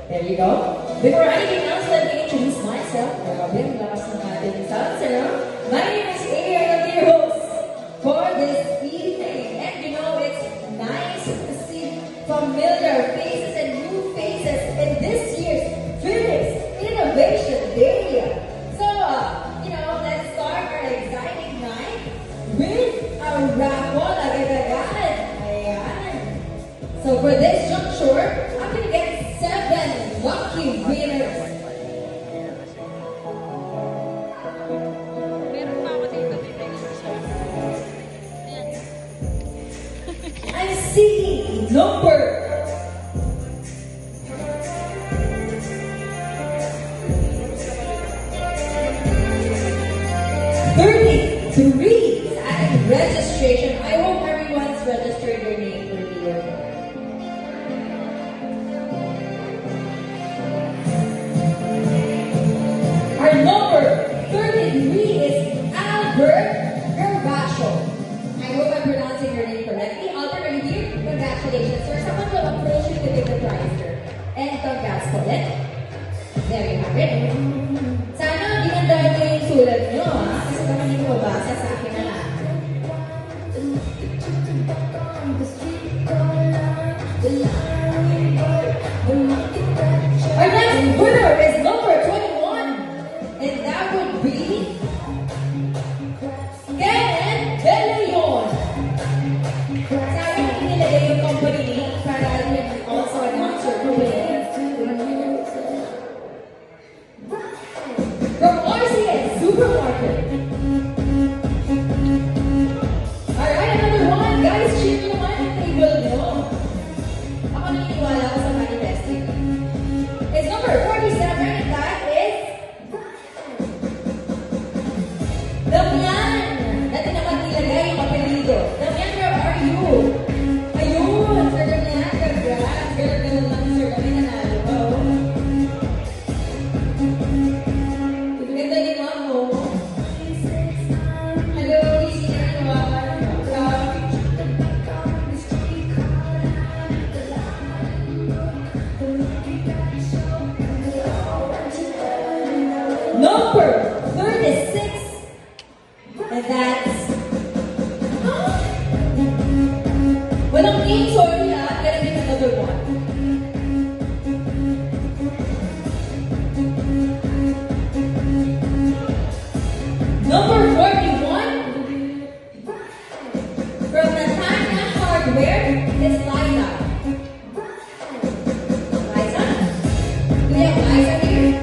There you go. Before anything else, let me introduce myself. Grabe, ang lakas ng ating sounds, ano? My name is Aya, your host for this evening. And you know, it's nice to see familiar faces and new faces in this year's Phoenix Innovation Day. So, you know, let's start our exciting night with a raffle agad-agad. Ayan. So, for this juncture, I'm gonna get 7 lucky winners. I'm seeing number 33 at registration. I hope everyone's registered their name for here. Our number 33 is Albert Gervasio. I hope I'm pronouncing your name correctly. Albert, are you here? Congratulations, sir. Someone will approach you to give the prize, sir. And congrats po din. There you have it. Sana ginandaan niyo yung sulat niyo, ha? Kasi kung hindi ko mabasa, sa akin na lang. Our next winner is number 21. And that would be Ken Belayon. Sayang hindi nilagay yung company name para you also announce your company. From RCS Supermarket. Alright, another one. Guys, cheer naman yung table nyo. Ako naniniwala ko sa manifesting. It's number 47, and that is Damian. Dati naman nilagay yung apelido. Damian, where are you? Ayun, Sir Damian, congrats. Ganun lang, Sir Damian, nanalo. Ganda ni Ma'am, no? Hello, easy na everyone. Number 36. And that's... Walang name, sorry ha. Gotta give another one. Number 41. From Natanya Hardware is Liza. Liza? Do we have Liza here?